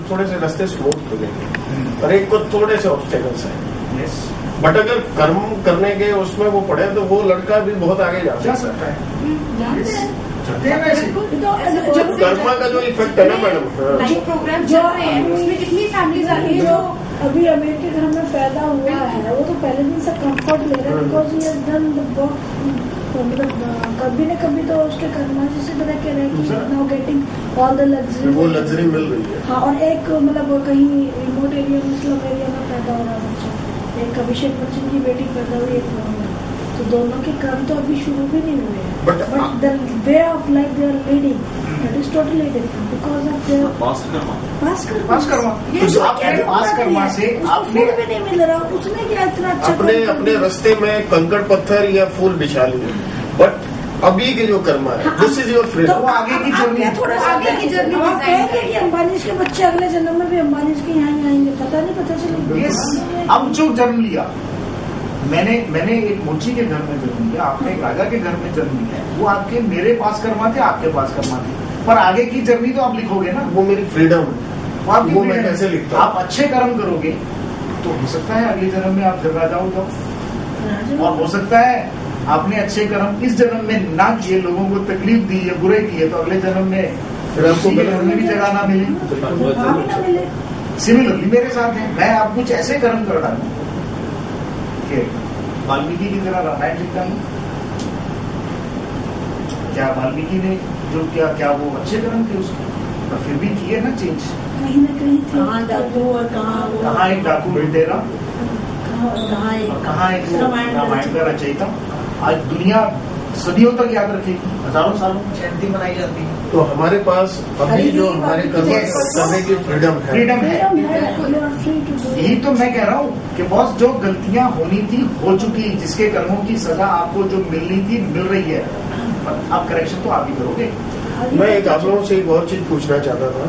थोड़े से रास्ते स्मूथ खुलेंगे और एक को थोड़े से ऑब्स्टेकल्स है। यस, बट अगर कर्म करने के उसमें वो पड़े तो वो लड़का भी बहुत आगे जा सकता है। कर्मा का जो इफेक्ट है ना मैडम, लाइव प्रोग्राम चल रहे हैं उसमें कितनी फैमिलीज आ रही है जो अभी अमीर के घर में पैदा हुआ है वो तो पहले दिन से कंफर्ट ले रहा है because he has done the work. मतलब कभी न कभी तो उसके कर्मा जिसे तरह के रहे कि now getting all the luxury, वो लग्जरी मिल रही है। हाँ, और एक मतलब कहीं रिमोट एरिया में स्लम एरिया में पैदा हो रहा बच्चा, एक अभिषेक बच्चन की बेटी पैदा हुई एक गाँव में, तो दोनों के कर्म तो अभी शुरू भी नहीं हुए हैं। But the way of life they are leading that is totally different because of their पास कर्मा। पास कर्मा। पास कर्मा, ये आपके पास कर्मा से आपने भी नहीं मिल रहा, उसने क्या इतना अच्छा अपने रास्ते में कंकड़ पत्थर या फूल बिछा लिए, बट अभी के जो कर्मा है दिस इज योर फ्रीडम। वो आगे की जर्नी, थोड़ा सा आगे की जर्नी आप कहेंगे कि अंबानी के बच्चे अगले जन्म में भी अंबानी के यहाँ ही आएंगे, पता नहीं, पता चलेगा। यस, अब जो जन्म लिया, मैंने एक मोची के घर में जन्म लिया, आपने एक राजा के घर में जन्म लिया, वो आपके मेरे पास कर्मा थे, आपके पास कर्मा थे, पर आगे की जर्नी तो आप लिखोगे ना। वो मेरी फ्रीडम है, वो मैं कैसे लिखता हूँ। आप अच्छे कर्म करोगे तो हो सकता है अगले जन्म में आप फिर राजा हो जाओ, और हो सकता है आपने अच्छे कर्म इस जन्म में ना किए, लोगों को तकलीफ दी है, बुरे किए, तो अगले जन्म में फिर आपको घर में भी जगह ना मिले। सिमिलरली मेरे साथ है, मैं आप कुछ ऐसे कर्म कर डालू कि वाल्मीकि की तरह रामायण लिखता हूँ। क्या वाल्मीकि ने जो क्या वो अच्छे कर्म थे उसमें, पर फिर भी किए ना चेंज। कहीं ना कहीं कहाँ डाकू और कहाँ एक डाकू लुटेरा, कहाँ एक रामायण का रचयिता। आज दुनिया सदियों तक याद रखेगी, हजारों सालों में जयंती मनाई जाती है। तो हमारे पास अभी जो हमारे कर्म करने की फ्रीडम है। यही तो मैं कह रहा हूँ कि बॉस जो गलतियां होनी थी हो चुकी, जिसके कर्मों की सजा आपको जो मिलनी थी मिल रही है, आप करेक्शन तो आप ही करोगे। मैं एक आप लोगों से एक और चीज पूछना चाहता था।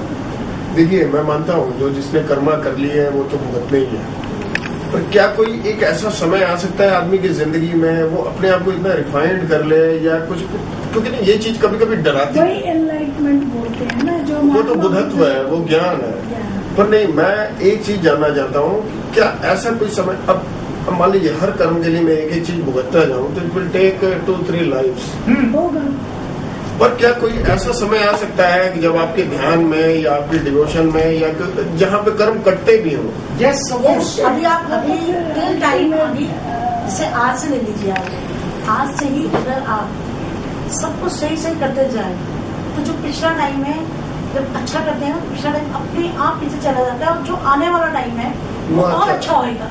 देखिए, मैं मानता हूँ जो जिसने कर्मा कर लिए है वो तो भुगतने ही है, पर क्या कोई एक ऐसा समय आ सकता है आदमी की जिंदगी में वो अपने आप को इतना रिफाइंड कर ले या कुछ, क्योंकि ना ये चीज कभी कभी डराती है। एनलाइटमेंट बोलते हैं ना, जो वो तो बुद्धत्व है, वो ज्ञान है। पर नहीं, मैं एक चीज जानना चाहता हूँ, क्या ऐसा कोई समय, अब मान लीजिए हर कर्म के लिए मैं एक चीज भुगतता जाऊँ तो इट विल टेक 2-3 लाइफ्स, होगा। पर क्या कोई ऐसा समय आ सकता है कि जब आपके ध्यान में या आपके डिवोशन में या जहाँ पे कर्म कटते भी हो? यस, अभी आप अभी टिल टाइम में अभी जैसे आज से ले लीजिए, आज से ही अगर आप सब कुछ सही सही करते जाए तो जो पिछला टाइम है जब अच्छा करते हैं तो पिछला टाइम अपने आप पीछे चला जाता है, और जो आने वाला टाइम है वो और अच्छा होगा।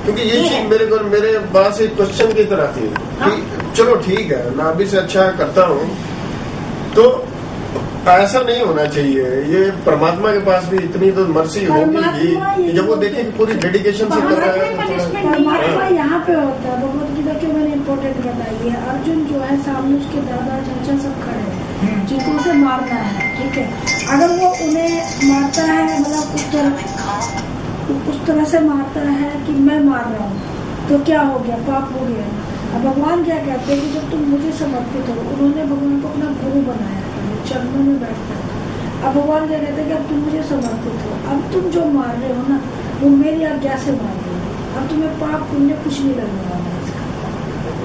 क्योंकि ये चीज मेरे पास एक क्वेश्चन की तरह थी कि चलो ठीक है, मैं अभी से अच्छा करता हूँ, तो ऐसा नहीं होना चाहिए। ये परमात्मा के पास भी इतनी तो मर्सी होगी कि जब वो देखे कि पूरी डेडिकेशन से कर रहा है। परमात्मा यहाँ पे होता है, भगवत गीता के मैंने इम्पोर्टेंट बताई है। अर्जुन जो है सामने उसके दादा चाचा सब खड़े हैं जिनको उसे मारना है, ठीक है। अगर वो उन्हें मारता है, मतलब उस तरह से मारता है कि मैं मार रहा हूँ, तो क्या हो गया, पाप हो गया। अब भगवान क्या कहते हैं कि जब तुम मुझे समर्पित हो, उन्होंने भगवान को अपना गुरु बनाया, चरणों में बैठता है। अब भगवान क्या कहते हैं कि अब तुम मुझे समर्पित हो, अब तुम जो मार रहे हो ना वो मेरी आज्ञा से मार रहे हो, अब तुम्हें पाप पुण्य कुछ नहीं लगने वाला इसका,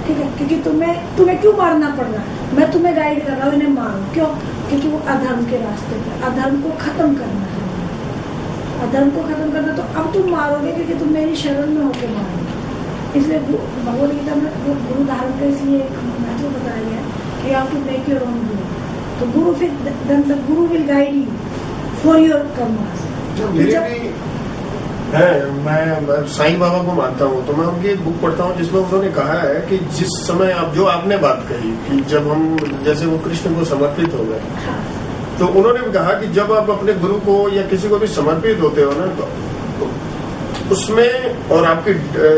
ठीक है। क्योंकि तुम्हें क्यों मारना पड़ रहा है, मैं तुम्हें गाइड कर रहा हूँ, इन्हें मारो। क्यों? क्योंकि वो अधर्म के रास्ते पर, अधर्म को खत्म करना है, अधर्म को खत्म करना। तो अब तुम मारोगे क्योंकि तुम मेरी शरण में होकर मारोगे। इसलिए भगवद गीता में गुरु धारण का इसलिए एक महत्व बताया गया है कि आप टू मेक योर ओन गुरु, तो गुरु फिर the Guru will guide you for your karmas. मैं साईं बाबा को मानता हूँ, तो मैं उनकी एक बुक पढ़ता हूँ जिसमें उन्होंने कहा है कि जिस समय आप, जो आपने बात कही कि जब हम जैसे वो कृष्ण को समर्पित हो गए, तो उन्होंने भी कहा कि जब आप अपने गुरु को या किसी को भी समर्पित होते हो ना, तो उसमें और आपकी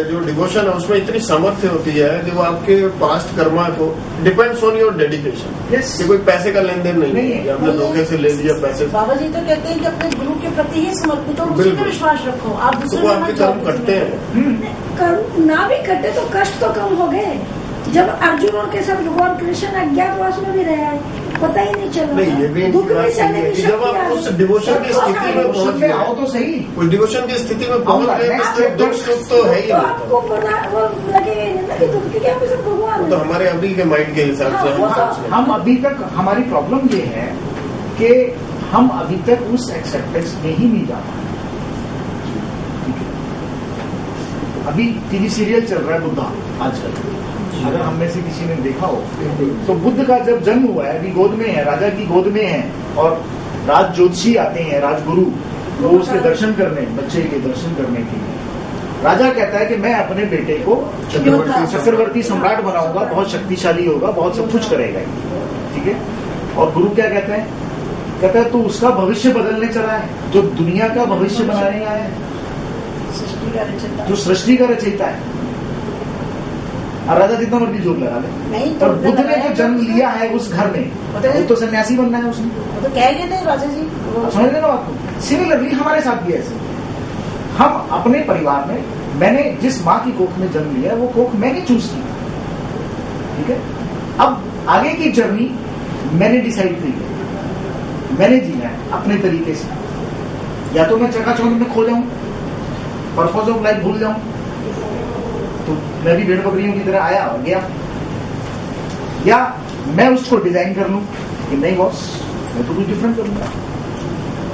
जो डिवोशन है उसमें इतनी सामर्थ्य होती है कि वो आपके पास्ट कर्मा को depends on your dedication. Yes. ये कोई पैसे का लेन देन नहीं है, आपने धोखे से ले लिया पैसे। बाबा जी तो कहते हैं कि अपने गुरु के प्रति ही समर्पित हो, उसी पे विश्वास रखो, आप दूसरे तो वो आपके कर्म करते हैं। कर्म ना भी कटे तो कष्ट तो कम हो गए। जब अर्जुन और के साथ भगवान कृष्ण अज्ञातवास में भी रहा है, पता ही नहीं चला। नहीं, ये भी दुख में बात सहने सही है की कि जब शक्ति आ आप उस गई। डिवोशन की स्थिति में पहुंच में आओ गए, तो सही। उस डिवोशन की स्थिति में पहुंच गए तो दुख सुख तो है ही तो नहीं। आपको वो लगेगा ही नहीं ना कि दुख की क्या सब भगवान वो तो है। हमारे अभी के माइंड के हिसाब से हम सोच रहे हैं। हम अभी तक, हमारी प्रॉब्लम ये है कि हम अभी तक उस एक्सेप्टेंस में ही नहीं जा पाए। अभी टीवी सीरियल चल रहा है बुद्धा आजकल, अगर हम में से किसी ने देखा हो तो बुद्ध का जब जन्म हुआ है, अभी गोद में है, राजा की गोद में है, और राज ज्योतिषी आते हैं, राजगुरु, वो उसके दर्शन करने, बच्चे के दर्शन करने के लिए। राजा कहता है कि मैं अपने बेटे को चक्रवर्ती सम्राट बनाऊंगा, बहुत शक्तिशाली होगा, बहुत सब कुछ करेगा, ठीक है। और गुरु क्या कहते हैं? कहता है तू उसका भविष्य बदलने चला है, जो दुनिया का भविष्य बनाने आया है, जो सृष्टि का रचयिता है। और राजा जितना मर्जी जोर लगा ले, और बुद्ध ने जो जन्म लिया है उस घर में, वो तो सन्यासी बनना है उसने, तो कह गए थे राजा जी। समझ लेना बात को। सिमिलरली हमारे साथ भी ऐसे, हम अपने परिवार में, मैंने जिस माँ की कोख में जन्म लिया है वो कोख मैंने चूज की, ठीक है। अब आगे की जर्नी मैंने डिसाइड की है, मैंने जीना है अपने तरीके से। या तो मैं चकाचौंध में खो जाऊं, पर्पज ऑफ लाइफ भूल जाऊं, तो मैं भी भेड़ बकरियों की तरह आया और गया, या मैं उसको डिजाइन कर लूं कि नहीं बॉस मैं तो कुछ डिफरेंट करूंगा।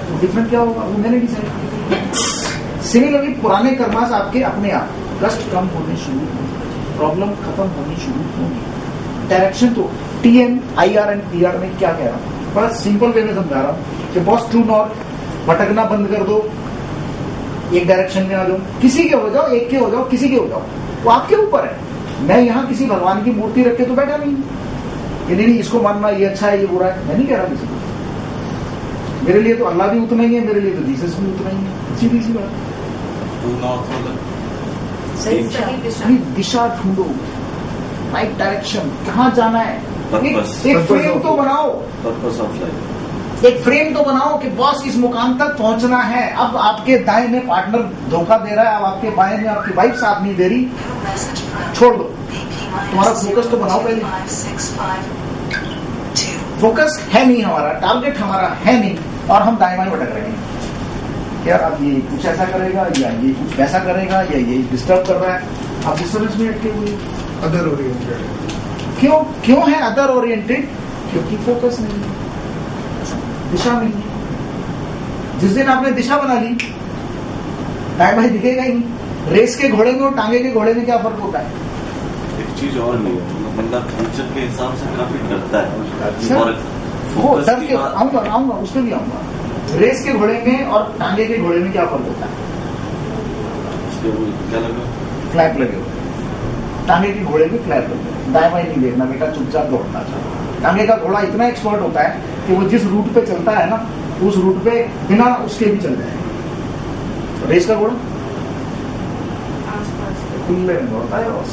तो डिफरेंट क्या होगा वो मैंने डिसाइड किया। सिमिलरली पुराने कर्मास आपके अपने आप कष्ट कम होने शुरू होंगे, प्रॉब्लम खत्म होनी शुरू होंगी। डायरेक्शन तो TM, IR एंड PR में क्या कह रहा हूं, बड़ा सिंपल वे में समझा रहा हूं कि बॉस ट्रू नॉर्थ, भटकना बंद कर दो, एक डायरेक्शन में आ जाओ, किसी के हो जाओ, एक के हो जाओ, किसी के हो जाओ, वो आपके ऊपर है। मैं यहाँ किसी भगवान की मूर्ति रख के तो बैठा नहीं, ये नहीं इसको मानना ये अच्छा है ये बुरा है, मैं नहीं कह रहा किसी को। मेरे लिए तो अल्लाह भी उतना ही है, मेरे लिए तो जीसस भी उतना ही है, सीधी सी बात। सही दिशा ढूंढो, राइट डायरेक्शन, कहाँ जाना है। एक फ्रेम तो बनाओ, पर्पस ऑफ लाइफ, एक फ्रेम तो बनाओ कि बॉस इस मुकाम तक पहुंचना है। अब आपके दाएं में पार्टनर धोखा दे रहा है, अब आपके बाएं में आपकी वाइफ साथ नहीं दे रही, छोड़ दो, तुम्हारा फोकस तो बनाओ पहले। फोकस है नहीं हमारा, टारगेट हमारा है नहीं, और हम दाएं बाएं भटक रहे हैं। यार अब ये कुछ ऐसा करेगा, या ये कुछ वैसा करेगा, या ये डिस्टर्ब कर रहा है, आप डिस्टर्बेंस में अटके हुए। अदर ओरिएंटेड क्यों है अदर ओरिएंटेड? क्योंकि फोकस नहीं है, दिशा नहीं है। जिस दिन आपने दिशा बना ली, दाएं बाएं दिखेगा ही नहीं। रेस के घोड़े में और टांगे के घोड़े में क्या फर्क होता है? एक चीज और नहीं है, बंदा फ्यूचर के हिसाब से काफी डरता है। और वो डर के आऊंगा उस पर भी आऊंगा। रेस के घोड़े में और टांगे के घोड़े में क्या फर्क होता है? क्या लगा? फ्लैप लगे हुए, टांगे के घोड़े में फ्लैप लगे, दाएं बाएं नहीं देखना बेटा, चुपचाप दौड़ना चाहिए। टांगे का घोड़ा इतना एक्सपर्ट होता है कि वो जिस रूट पे चलता है ना, उस रूट पे बिना उसके भी चल जाए। रेस का घोड़ा खुले में दौड़ता है। बस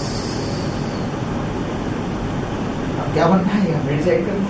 अब क्या बनना है, यहाँ डिसाइड करना।